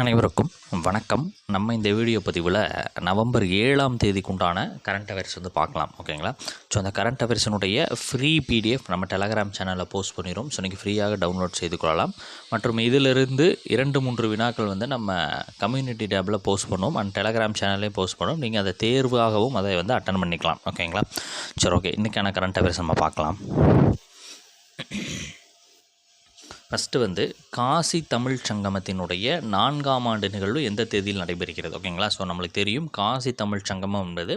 அனைவருக்கும் வணக்கம். நம்ம இந்த வீடியோ பதிவில் நவம்பர் 7ஆம் தேதிக்குண்டான கரண்ட் அஃபேர்ஸ் பார்க்கலாம். ஓகேங்களா? ஸோ அந்த கரண்ட் அஃபேர்ஸினுடைய ஃப்ரீ பிடிஎஃப் நம்ம டெலகிராம் சேனலில் போஸ்ட் பண்ணிடுறோம். ஸோ நீங்கள் ஃப்ரீயாக டவுன்லோட் செய்து கொள்ளலாம். மற்றும் இதிலிருந்து 2-3 வினாக்கள் நம்ம கம்யூனிட்டி டேப்பில் போஸ்ட் பண்ணுவோம் அண்ட் டெலகிராம் சேனல்லையும் போஸ்ட் பண்ணுவோம். நீங்கள் அதை தேர்வாகவும் அதை அட்டன் பண்ணிக்கலாம். ஓகேங்களா? சரி, ஓகே. இன்றைக்கான கரண்ட் அஃபேர்ஸ் நம்ம பார்க்கலாம். ஃபஸ்ட்டு காசி தமிழ் சங்கமத்தினுடைய 4ஆம் ஆண்டு நிகழ்வு எந்த தேதியில் நடைபெறுகிறது? ஓகேங்களா? ஸோ நம்மளுக்கு தெரியும், காசி தமிழ் சங்கமம் என்பது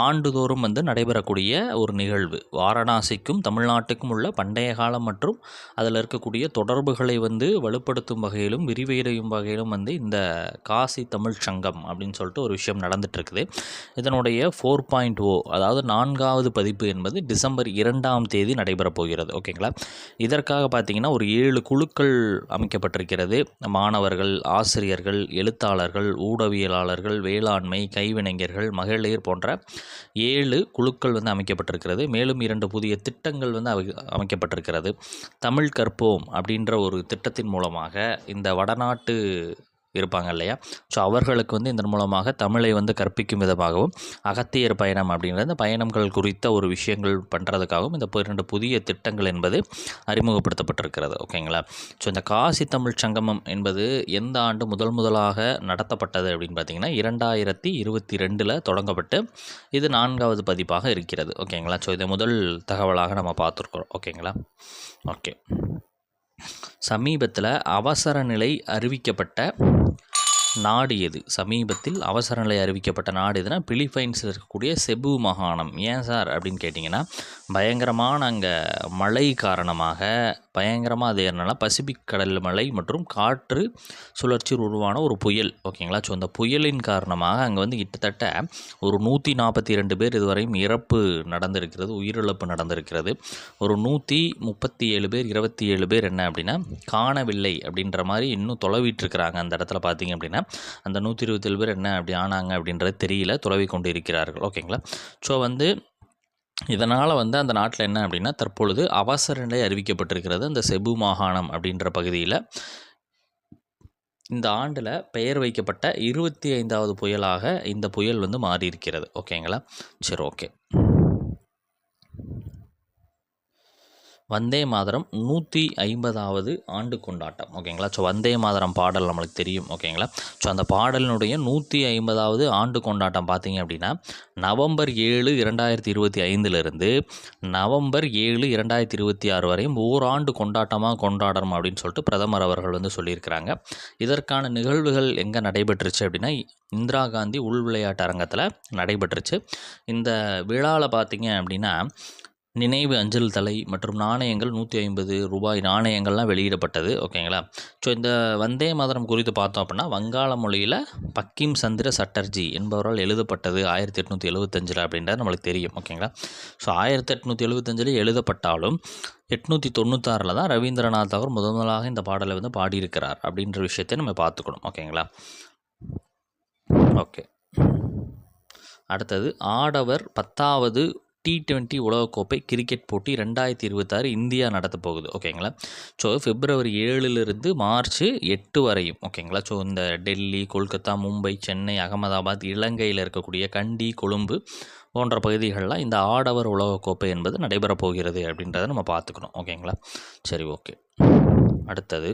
ஆண்டுதோறும் நடைபெறக்கூடிய ஒரு நிகழ்வு. வாரணாசிக்கும் தமிழ்நாட்டுக்கும் உள்ள பண்டைய காலம் மற்றும் அதில் இருக்கக்கூடிய தொடர்புகளை வலுப்படுத்தும் வகையிலும் விரிவடையும் வகையிலும் இந்த காசி தமிழ் சங்கம் அப்படின்னு சொல்லிட்டு ஒரு விஷயம் நடந்துகிட்ருக்குது. இதனுடைய 4.0 அதாவது 4வது பதிப்பு என்பது டிசம்பர் 2ஆம் தேதி நடைபெறப் போகிறது. ஓகேங்களா? இதற்காக பார்த்திங்கன்னா ஒரு 7 குழுக்கள் அமைக்கப்பட்டிருக்கிறது. மாணவர்கள், ஆசிரியர்கள், எழுத்தாளர்கள், ஊடகவியலாளர்கள், வேளாண்மை, கைவினைஞர்கள், மகளிர் போன்ற 7 குழுக்கள் அமைக்கப்பட்டிருக்கிறது. மேலும் 2 புதிய திட்டங்கள் அமைக்கப்பட்டிருக்கிறது. தமிழ் கற்போம் அப்படின்ற ஒரு திட்டத்தின் மூலமாக இந்த வடநாட்டு இருப்பாங்க இல்லையா, ஸோ அவர்களுக்கு இதன் மூலமாக தமிழை கற்பிக்கும் விதமாகவும் அகத்தியர் பயணம் அப்படின்ற இந்த பயணங்கள் குறித்த ஒரு விஷயங்கள் பண்ணுறதுக்காகவும் இந்த 2 புதிய திட்டங்கள் என்பது அறிமுகப்படுத்தப்பட்டிருக்கிறது. ஓகேங்களா? ஸோ இந்த காசி தமிழ் சங்கமம் என்பது எந்த ஆண்டு முதலாக நடத்தப்பட்டது அப்படின்னு பார்த்திங்கன்னா 2022 தொடங்கப்பட்டு இது 4வது பதிப்பாக இருக்கிறது. ஓகேங்களா? ஸோ இதை முதல் தகவலாக நம்ம பார்த்துருக்குறோம். ஓகேங்களா? ஓகே. சமீபத்தில் அவசர நிலை அறிவிக்கப்பட்ட நாடு எது? சமீபத்தில் அவசர நிலை அறிவிக்கப்பட்ட நாடு எதுனா பிலிப்பைன்ஸில் இருக்கக்கூடிய செபு மாகாணம். ஏன் சார் அப்படின்னு கேட்டிங்கன்னா, பயங்கரமான அங்கே மழை காரணமாக பயங்கரமாக அது என்னென்னா பசிபிக் கடல் மழை மற்றும் காற்று சுழற்சி உருவான ஒரு புயல். ஓகேங்களா? ஸோ அந்த புயலின் காரணமாக அங்கே கிட்டத்தட்ட ஒரு 142 பேர் இதுவரையும் இறப்பு நடந்திருக்கிறது, உயிரிழப்பு நடந்திருக்கிறது. ஒரு 137 பேர் 27 பேர் என்ன அப்படின்னா காணவில்லை அப்படின்ற மாதிரி இன்னும் தொலைவிட்டுருக்கிறாங்க. அந்த இடத்துல பார்த்திங்க அப்படின்னா அந்த 127 பேர் என்ன அப்படி ஆனாங்க அப்படின்றது தெரியல, தொலைவி கொண்டு இருக்கிறார்கள். ஓகேங்களா? ஸோ இதனால் அந்த நாட்டில் என்ன அப்படின்னா தற்பொழுது அவசர நிலை அறிவிக்கப்பட்டிருக்கிறது. அந்த செபு மாகாணம் அப்படின்ற பகுதியில் இந்த ஆண்டில் பெயர் வைக்கப்பட்ட 25வது புயலாக இந்த புயல் மாறி இருக்கிறது. ஓகேங்களா? சரி, ஓகே. வந்தே மாதரம் 150வது ஆண்டு கொண்டாட்டம். ஓகேங்களா? ஸோ வந்தே மாதரம் பாடல் நம்மளுக்கு தெரியும். ஓகேங்களா? ஸோ அந்த பாடலினுடைய 150வது ஆண்டு கொண்டாட்டம் பார்த்திங்க அப்படின்னா நவம்பர் 7, 2025 நவம்பர் 7, 2026 வரையும் ஓராண்டு கொண்டாட்டமாக கொண்டாடணும் அப்படின்னு சொல்லிட்டு பிரதமர் அவர்கள் சொல்லியிருக்கிறாங்க. இதற்கான நிகழ்வுகள் எங்கே நடைபெற்றுச்சு அப்படின்னா இந்திரா காந்தி உள் விளையாட்டு அரங்கத்தில் நடைபெற்றுச்சு. இந்த விழாவில் பார்த்திங்க அப்படின்னா நினைவு அஞ்சல் தலை மற்றும் நாணயங்கள் 150 ரூபாய் நாணயங்கள்லாம் வெளியிடப்பட்டது. ஓகேங்களா? ஸோ இந்த வந்தே மாதரம் குறித்து பார்த்தோம் அப்படின்னா வங்காள மொழியில் பக்கிம் சந்திர சட்டர்ஜி என்பவரால் எழுதப்பட்டது 1875 அப்படின்றது நம்மளுக்கு தெரியும். ஓகேங்களா? ஸோ 1875 எழுதப்பட்டாலும் 896 தான் ரவீந்திரநாத் தாகூர் முதலாக இந்த பாடலை பாடியிருக்கிறார் அப்படின்ற விஷயத்தை நம்ம பார்த்துக்கணும். ஓகேங்களா? ஓகே. அடுத்தது ஆடவர் 10வது T20 உலகக்கோப்பை கிரிக்கெட் போட்டி 2026 இந்தியா நடத்த போகுது. ஓகேங்களா? ஸோ பிப்ரவரி 7 மார்ச் 8 வரையும். ஓகேங்களா? ஸோ இந்த டெல்லி, கொல்கத்தா, மும்பை, சென்னை, அகமதாபாத், இலங்கையில் இருக்கக்கூடிய கண்டி, கொழும்பு போன்ற பகுதிகளெலாம் இந்த ஆடவர் உலகக்கோப்பை என்பது நடைபெறப் போகிறது அப்படின்றத நம்ம பார்த்துக்கணும். ஓகேங்களா? சரி, ஓகே. அடுத்தது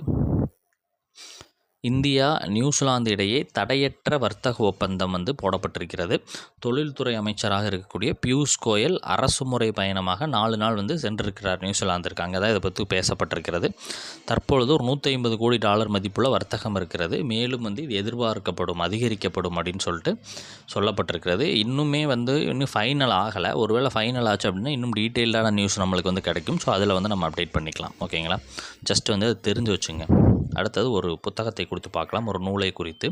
இந்தியா நியூசிலாந்து இடையே தடையற்ற வர்த்தக ஒப்பந்தம் போடப்பட்டிருக்கிறது. தொழில்துறை அமைச்சராக இருக்கக்கூடிய பியூஷ் கோயல் அரசுமுறை பயணமாக 4 நாள் சென்றிருக்கிறார் நியூசிலாந்திற்கு. அங்கே தான் இதை பற்றி பேசப்பட்டிருக்கிறது. தற்பொழுது ஒரு $150 கோடி மதிப்புள்ள வர்த்தகம் இருக்கிறது. மேலும் இது எதிர்பார்க்கப்படும், அதிகரிக்கப்படும் அப்படின்னு சொல்லிட்டு சொல்லப்பட்டிருக்கிறது. இன்னுமே இன்னும் ஃபைனல் ஆகலை. ஒருவேளை ஃபைனல் ஆச்சு அப்படின்னா இன்னும் டீட்டெயில்டான நியூஸ் நம்மளுக்கு கிடைக்கும். ஸோ அதில் நம்ம அப்டேட் பண்ணிக்கலாம். ஓகேங்களா? ஜஸ்ட் அதை தெரிஞ்சு வச்சுங்க. அடுத்தது ஒரு புத்தகத்தை குறித்து பார்க்கலாம், ஒரு நூலை குறித்து.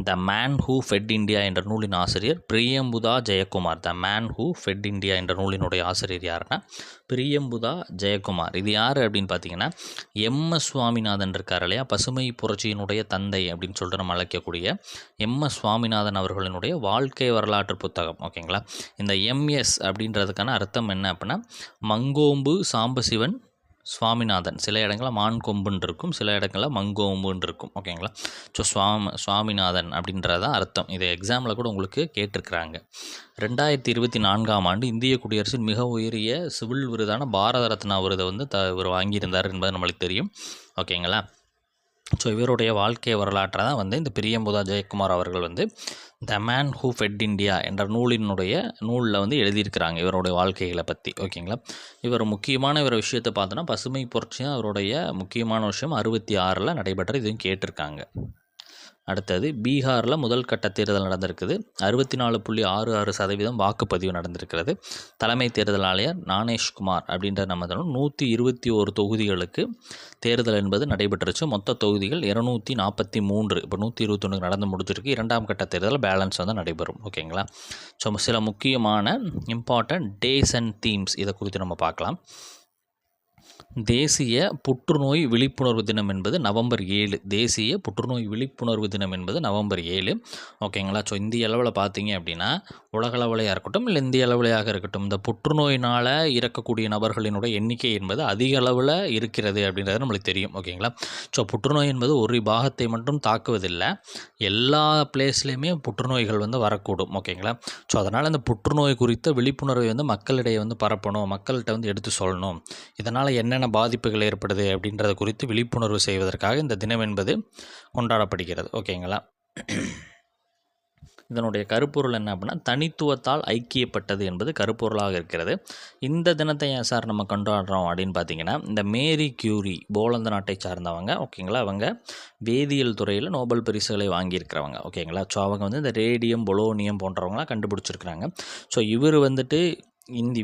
The man who fed India என்ற நூலின் ஆசிரியர் Priyambada Jayakumar. The man who fed India என்ற நூலினுடைய ஆசிரியர் யாருன்னா பிரியம்புதா ஜெயக்குமார். இது யார் அப்படின்னு பார்த்தீங்கன்னா MS சுவாமிநாதன் இருக்கார் இல்லையா, பசுமை புரட்சியினுடைய தந்தை அப்படின்னு சொல்லிட்டு நம்ம அழைக்கக்கூடிய MS சுவாமிநாதன் அவர்களினுடைய வாழ்க்கை வரலாற்று புத்தகம். ஓகேங்களா? இந்த MS அப்படின்றதுக்கான அர்த்தம் என்ன அப்படின்னா மங்கோம்பு சாம்பசிவன் சுவாமிநாதன். சில இடங்களில் மான் கொம்புன்னு இருக்கும், சில இடங்களில் மங்கொம்புன்னு இருக்கும். ஓகேங்களா? ஸோ சுவாமிநாதன் அப்படின்றதான் அர்த்தம். இது எக்ஸாமில் கூட உங்களுக்கு கேட்டிருக்கிறாங்க. 2024ஆம் ஆண்டு இந்திய குடியரசின் மிக உயரிய சிவில் விருதான பாரத ரத்னா விருதை வந்து இவர் வாங்கியிருந்தார் என்பது நம்மளுக்கு தெரியும். ஓகேங்களா? ஸோ இவருடைய வாழ்க்கை வரலாற்றை தான் வந்து இந்த பிரியம்புதா ஜெயக்குமார் அவர்கள் வந்து த மேன் ஹூ ஃபெட் இண்டியா என்ற நூலில் வந்து எழுதியிருக்கிறாங்க இவருடைய வாழ்க்கைகளை பற்றி. ஓகேங்களா? இவர் முக்கியமான இவர் விஷயத்தை பார்த்தோன்னா பசுமை புரட்சி தான் அவருடைய முக்கியமான விஷயம். 66 நடைபெற்ற இதையும் கேட்டிருக்காங்க. அடுத்தது பீகாரில் முதல் கட்ட தேர்தல் நடந்திருக்குது. 64.66% வாக்குப்பதிவு நடந்திருக்கிறது. தலைமை தேர்தல் ஆணையர் ஞானேஷ்குமார் அப்படின்ற நம்ம 121 தொகுதிகளுக்கு தேர்தல் என்பது நடைபெற்றுச்சு. மொத்த தொகுதிகள் 243. இப்போ 121 நடந்து முடிஞ்சிருக்கு. 2ஆம் கட்ட தேர்தல் பேலன்ஸ் வந்து நடைபெறும். ஓகேங்களா? ஸோ சில முக்கியமான இம்பார்ட்டன்ட் டேஸ் அண்ட் தீம்ஸ் இதை குறித்து நம்ம பார்க்கலாம். தேசிய புற்றுநோய் விழிப்புணர்வு தினம் என்பது நவம்பர் 7. தேசிய புற்றுநோய் விழிப்புணர்வு தினம் என்பது நவம்பர் 7. ஓகேங்களா? ஸோ இந்திய அளவில் பார்த்தீங்க அப்படின்னா உலகளவிலையாக இருக்கட்டும் இல்லை இந்திய அளவிலையாக இருக்கட்டும் இந்த புற்றுநோயினால் இறக்கக்கூடிய நபர்களினுடைய எண்ணிக்கை என்பது அதிக அளவில் இருக்கிறது அப்படின்றது நம்மளுக்கு தெரியும். ஓகேங்களா? ஸோ புற்றுநோய் என்பது ஒரு பாகத்தை மட்டும் தாக்குவதில்லை, எல்லா பிளேஸ்லேயுமே புற்றுநோய்கள் வந்து வரக்கூடும். ஓகேங்களா? ஸோ அதனால் இந்த புற்றுநோய் குறித்த விழிப்புணர்வை வந்து மக்களிடையே வந்து பரப்பணும், மக்கள்கிட்ட வந்து எடுத்து சொல்லணும். இதனால் என்னென்ன பாதிப்புகள் ஏற்படுது அப்படின்றத குறித்து விழிப்புணர்வு செய்வதற்காக இந்த தினம் என்பது கொண்டாடப்படுகிறது. ஓகேங்களா? இதனுடைய கருப்பொருள் என்ன அப்படின்னா தனித்துவத்தால் ஐக்கியப்பட்டது என்பது கருப்பொருளாக இருக்கிறது. இந்த தினத்தை ஏன் சார் நம்ம கொண்டாடுறோம் அப்படின்னு பார்த்தீங்கன்னா இந்த மேரி கியூரி போலந்து நாட்டை சார்ந்தவங்க. ஓகேங்களா? அவங்க வேதியியல் துறையில் நோபல் பரிசுகளை வாங்கியிருக்கிறவங்க. ஓகேங்களா? ஸோ அவங்க வந்து இந்த ரேடியம் பொலோனியம் போன்றவங்களாம் கண்டுபிடிச்சிருக்கிறாங்க. ஸோ இவர் வந்துட்டு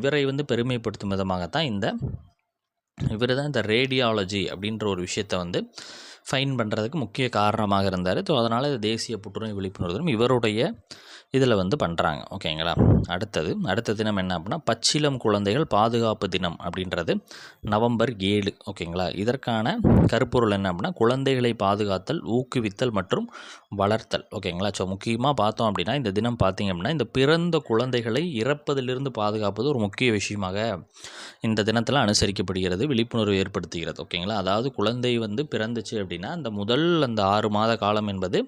இவரை வந்து பெருமைப்படுத்தும் விதமாகத்தான் இவர் தான் இந்த ரேடியாலஜி அப்படின்ற ஒரு விஷயத்தை வந்து ஃபைன் பண்ணுறதுக்கு முக்கிய காரணமாக இருந்தார். ஸோ அதனால் தேசிய புற்றுநோய் விழிப்புணர்வு தினம் இவருடைய இதில் வந்து பண்ணுறாங்க. ஓகேங்களா? அடுத்த தினம் என்ன அப்படின்னா பச்சிளம் குழந்தைகள் பாதுகாப்பு தினம் அப்படின்றது நவம்பர் 7. ஓகேங்களா? இதற்கான கருப்பொருள் என்ன அப்படின்னா குழந்தைகளை பாதுகாத்தல், ஊக்குவித்தல் மற்றும் வளர்த்தல். ஓகேங்களா? ஸோ முக்கியமாக பார்த்தோம் அப்படின்னா இந்த தினம் பார்த்திங்க அப்படின்னா இந்த பிறந்த குழந்தைகளை இறப்பதிலிருந்து பாதுகாப்பது ஒரு முக்கிய விஷயமாக இந்த தினத்தில் அனுசரிக்கப்படுகிறது, விழிப்புணர்வு ஏற்படுத்துகிறது. ஓகேங்களா? அதாவது குழந்தை வந்து பிறந்துச்சு அப்படின்னா அந்த 6 மாத காலம் என்பது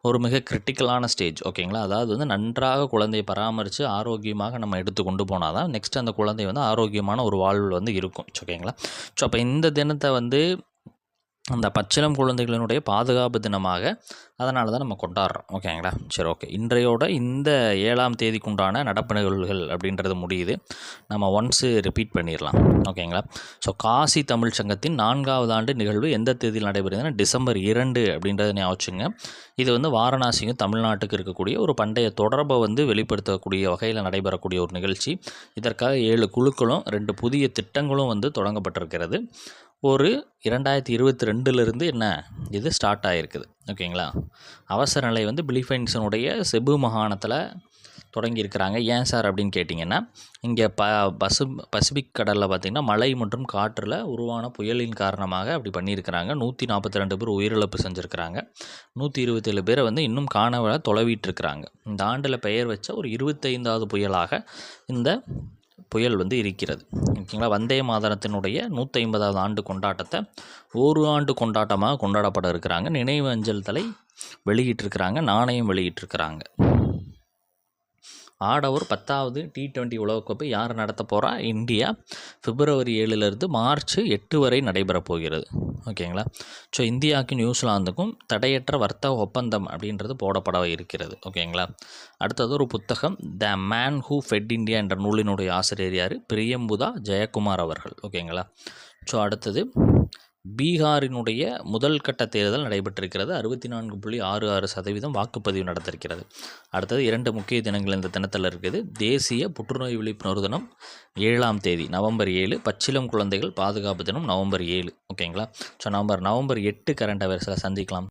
ஒரு மிக கிரிட்டிக்கலான ஸ்டேஜ். ஓகேங்களா? அதாவது வந்து நன்றாக குழந்தையை பராமரித்து ஆரோக்கியமாக நம்ம எடுத்து கொண்டு போனால் தான் நெக்ஸ்ட் அந்த குழந்தை வந்து ஆரோக்கியமான ஒரு வாழ்வு வந்து இருக்கும். ஓகேங்களா? ஸோ அப்போ இந்த தினத்தை வந்து அந்த பச்சிளம் குழந்தைகளினுடைய பாதுகாப்பு தினமாக அதனால தான் நம்ம கொண்டாடுறோம். ஓகேங்களா? சரி, ஓகே. இன்றையோட இந்த 7ஆம் தேதிக்கு உண்டான நடப்பு நிகழ்வுகள் அப்படின்றது முடியுது. நம்ம ஒன்ஸு ரிப்பீட் பண்ணிடலாம். ஓகேங்களா? ஸோ காசி தமிழ் சங்கத்தின் 4வது ஆண்டு நிகழ்வு எந்த தேதியில் நடைபெறுதுன்னா டிசம்பர் 2 அப்படின்றத ஞாபகம். இது வந்து வாரணாசியும் தமிழ்நாட்டுக்கு இருக்கக்கூடிய ஒரு பண்டைய தொடர்பை வந்து வெளிப்படுத்தக்கூடிய வகையில் நடைபெறக்கூடிய ஒரு நிகழ்ச்சி. இதற்காக 7 குழுக்களும் 2 புதிய திட்டங்களும் வந்து தொடங்கப்பட்டிருக்கிறது. ஒரு 2022 என்ன இது ஸ்டார்ட் ஆகிருக்குது. ஓகேங்களா? அவசர நிலை வந்து பிலிப்பைன்ஸினுடைய செபு மாகாணத்தில் தொடங்கியிருக்கிறாங்க. ஏன் சார் அப்படின்னு கேட்டிங்கன்னா இங்கே பசிபிக் கடலில் பார்த்திங்கன்னா மழை மற்றும் காற்றில் உருவான புயலின் காரணமாக அப்படி பண்ணியிருக்கிறாங்க. 142 பேர் உயிரிழப்பு செஞ்சுருக்கிறாங்க. 127 பேரை வந்து இன்னும் காணவ தொலைவிட்டுருக்கிறாங்க. இந்த ஆண்டில் பெயர் வச்ச ஒரு 25வது புயலாக இந்த புயல் வந்து இருக்கிறது. ஓகேங்களா? வந்தே மாதரத்தினுடைய 150வது ஆண்டு கொண்டாட்டத்தை ஒரு ஆண்டு கொண்டாட்டமாக கொண்டாடப்பட இருக்கிறாங்க. நினைவு அஞ்சல் தலை வெளியிட்டிருக்கிறாங்க, நாணயம் வெளியிட்டிருக்கிறாங்க. ஆடவர் 10வது T20 உலகக்கோப்பை யார் நடத்த போகிறா? இந்தியா. பிப்ரவரி 7 மார்ச் 8 வரை நடைபெறப் போகிறது. ஓகேங்களா? ஸோ இந்தியாவுக்கும் நியூசிலாந்துக்கும் தடையற்ற வர்த்தக ஒப்பந்தம் அப்படின்றது போடப்பட இருக்கிறது. ஓகேங்களா? அடுத்தது ஒரு புத்தகம் த மேன் ஹூ ஃபெட் இண்டியா என்ற நூலினுடைய ஆசிரியர் யார்? பிரியம்புதா ஜெயக்குமார் அவர்கள். ஓகேங்களா? ஸோ அடுத்தது பீகாரினுடைய முதல் கட்ட தேர்தல் நடைபெற்றிருக்கிறது. 64.66% வாக்குப்பதிவு நடந்திருக்கிறது. அடுத்தது 2 முக்கிய தினங்கள் இந்த தினத்தில் இருக்குது. தேசிய புற்றுநோய் விழிப்புணர்வு தினம் 7ஆம் தேதி நவம்பர் 7. பச்சிளம் குழந்தைகள் பாதுகாப்பு தினம் நவம்பர் 7. ஓகேங்களா? ஸோ நவம்பர் 8 கரண்ட் அஃபேர்ஸில் சந்திக்கலாம்.